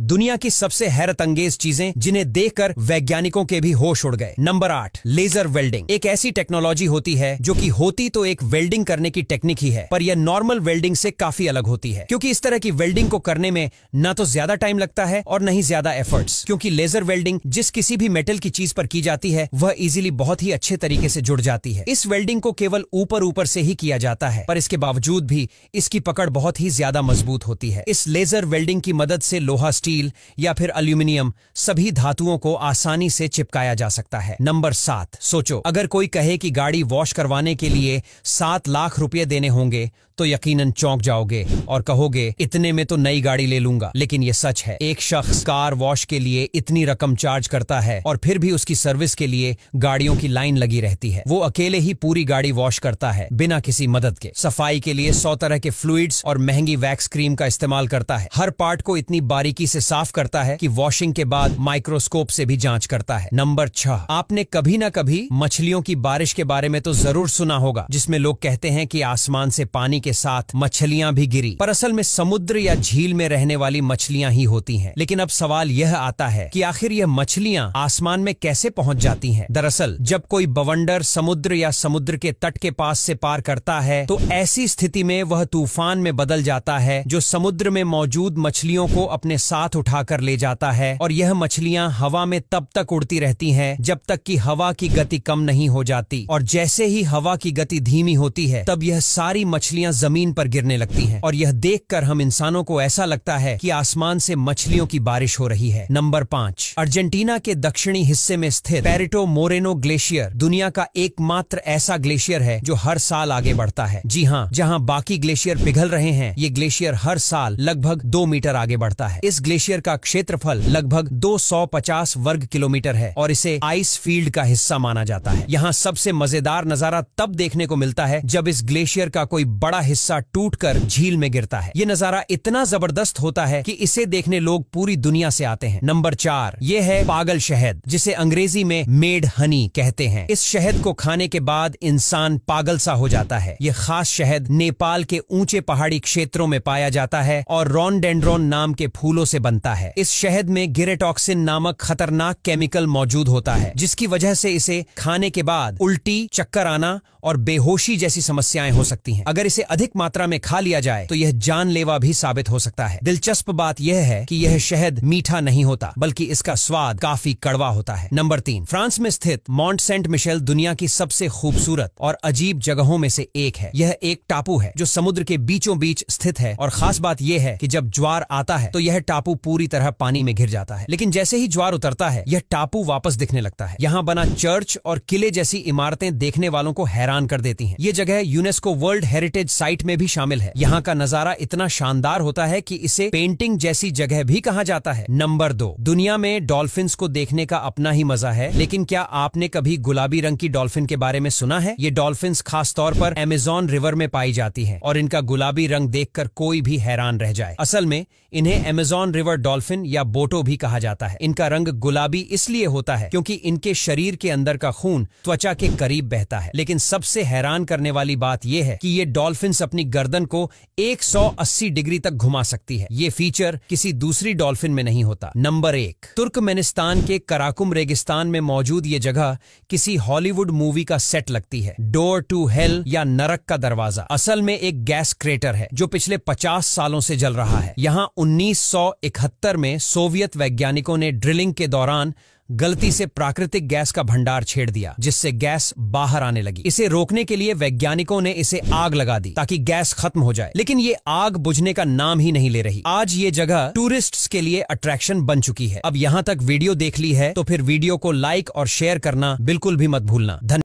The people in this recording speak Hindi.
दुनिया की सबसे हैरत अंगेज चीजें जिन्हें देखकर वैज्ञानिकों के भी होश उड़ गए। Number 8, laser welding. एक ऐसी टेक्नोलॉजी होती है जो कि होती तो एक वेल्डिंग करने की टेक्निक ही है, पर यह नॉर्मल वेल्डिंग से काफी अलग होती है, क्योंकि इस तरह की वेल्डिंग को करने में ना तो ज्यादा टाइम लगता है और नहीं ज्यादा एफर्ट्स, क्योंकि लेजर वेल्डिंग जिस किसी भी मेटल की चीज पर की जाती है वह इजीली बहुत ही अच्छे तरीके से जुड़ जाती है। इस वेल्डिंग को केवल ऊपर से ही किया जाता है, पर इसके बावजूद भी इसकी पकड़ बहुत ही ज्यादा मजबूत होती है। इस लेजर वेल्डिंग की मदद से लोहा, स्टील या फिर एल्यूमिनियम सभी धातुओं को आसानी से चिपकाया जा सकता है। नंबर 7, सोचो अगर कोई कहे कि गाड़ी वॉश करवाने के लिए 7 लाख रुपए देने होंगे तो यकीनन चौंक जाओगे और कहोगे इतने में तो नई गाड़ी ले लूंगा। लेकिन यह सच है, एक शख्स कार वॉश के लिए इतनी रकम चार्ज करता है और फिर भी उसकी सर्विस के लिए गाड़ियों की लाइन लगी रहती है। वो अकेले ही पूरी गाड़ी वॉश करता है बिना किसी मदद के। सफाई के लिए 100 तरह के फ्लूइड्स और महंगी वैक्स क्रीम का इस्तेमाल करता है। हर पार्ट को इतनी बारीकी से साफ करता है कि वॉशिंग के बाद माइक्रोस्कोप से भी जांच करता है। नंबर 6, आपने कभी ना कभी मछलियों की बारिश के बारे में तो जरूर सुना होगा, जिसमें लोग कहते हैं कि आसमान से पानी के साथ मछलियां भी गिरी, पर असल में समुद्र या झील में रहने वाली मछलियां ही होती हैं। लेकिन अब सवाल यह आता है कि आखिर यह मछलियां आसमान में कैसे पहुंच जाती हैं? दरअसल जब कोई बवंडर समुद्र या समुद्र के तट के पास से पार करता है तो ऐसी स्थिति में वह तूफान में बदल जाता है, जो समुद्र में मौजूद मछलियों को अपने साथ उठाकर ले जाता है। और यह मछलियां हवा में तब तक उड़ती रहती हैं जब तक कि हवा की गति कम नहीं हो जाती, और जैसे ही हवा की गति धीमी होती है तब यह सारी मछलियां जमीन पर गिरने लगती हैं। और यह देखकर हम इंसानों को ऐसा लगता है कि आसमान से मछलियों की बारिश हो रही है। नंबर 5, अर्जेंटीना के दक्षिणी हिस्से में स्थित पेरिटो मोरेनो ग्लेशियर दुनिया का एकमात्र ऐसा ग्लेशियर है जो हर साल आगे बढ़ता है। जी हाँ, जहाँ बाकी ग्लेशियर पिघल रहे हैं, ये ग्लेशियर हर साल लगभग 2 मीटर आगे बढ़ता है। इस ग्लेशियर का क्षेत्रफल लगभग 250 वर्ग किलोमीटर है और इसे आइस फील्ड का हिस्सा माना जाता है। यहाँ सबसे मजेदार नजारा तब देखने को मिलता है जब इस ग्लेशियर का कोई बड़ा हिस्सा टूटकर झील में गिरता है। ये नजारा इतना जबरदस्त होता है कि इसे देखने लोग पूरी दुनिया से आते हैं। नंबर 4, ये है पागल शहद, जिसे अंग्रेजी में मेड हनी कहते हैं। इस शहद को खाने के बाद इंसान पागल सा हो जाता है। ये खास शहद नेपाल के ऊंचे पहाड़ी क्षेत्रों में पाया जाता है और रॉनडेंड्रॉन नाम के फूलों से बनता है। इस शहद में गिरेटॉक्सिन नामक खतरनाक केमिकल मौजूद होता है, जिसकी वजह से इसे खाने के बाद उल्टी, चक्कर आना और बेहोशी जैसी समस्याएं हो सकती हैं। अगर इसे अधिक मात्रा में खा लिया जाए तो यह जानलेवा भी साबित हो सकता है। दिलचस्प बात यह है कि यह शहद मीठा नहीं होता, बल्कि इसका स्वाद काफी कड़वा होता है। नंबर 3, फ्रांस में स्थित मॉन्ट सेंट मिशेल दुनिया की सबसे खूबसूरत और अजीब जगहों में से एक है। यह एक टापू है जो समुद्र के बीचों बीच स्थित है, और खास बात यह है कि जब ज्वार आता है तो यह टापू पूरी तरह पानी में घिर जाता है। लेकिन जैसे ही ज्वार उतरता है यह टापू वापस दिखने लगता है। यहाँ बना चर्च और किले जैसी इमारतें देखने वालों को हैरान कर देती हैं। ये जगह यूनेस्को वर्ल्ड हेरिटेज साइट में भी शामिल है। यहाँ का नजारा इतना शानदार होता है कि इसे पेंटिंग जैसी जगह भी कहा जाता है। नंबर 2, दुनिया में डॉल्फिन्स को देखने का अपना ही मजा है, लेकिन क्या आपने कभी गुलाबी रंग की डॉल्फिन के बारे में सुना है? ये डॉल्फिन्स खास तौर पर अमेज़न रिवर में पाई जाती हैं और इनका गुलाबी रंग देखकर कोई भी हैरान रह जाए। असल में इन्हें अमेज़न रिवर डॉल्फिन या बोटो भी कहा जाता है। इनका रंग गुलाबी इसलिए होता है क्योंकि इनके शरीर के अंदर का खून त्वचा के करीब बहता है। लेकिन सबसे हैरान करने वाली बात यह है कि ये डॉल्फिन्स अपनी गर्दन को 180 डिग्री तक घुमा सकती है। ये फीचर किसी दूसरी डॉल्फिन में नहीं होता। नंबर 1, तुर्कमेनिस्तान के कराकुम रेगिस्तान में मौजूद ये जगह किसी हॉलीवुड मूवी का सेट लगती है। डोर टू हेल या नरक का दरवाजा असल में एक गैस क्रेटर है जो पिछले 50 सालों से जल रहा है। यहाँ 1971 में सोवियत वैज्ञानिकों ने ड्रिलिंग के दौरान गलती से प्राकृतिक गैस का भंडार छेड़ दिया, जिससे गैस बाहर आने लगी। इसे रोकने के लिए वैज्ञानिकों ने इसे आग लगा दी ताकि गैस खत्म हो जाए, लेकिन ये आग बुझने का नाम ही नहीं ले रही। आज ये जगह टूरिस्ट्स के लिए अट्रैक्शन बन चुकी है। अब यहाँ तक वीडियो देख ली है तो फिर वीडियो को लाइक और शेयर करना बिल्कुल भी मत भूलना।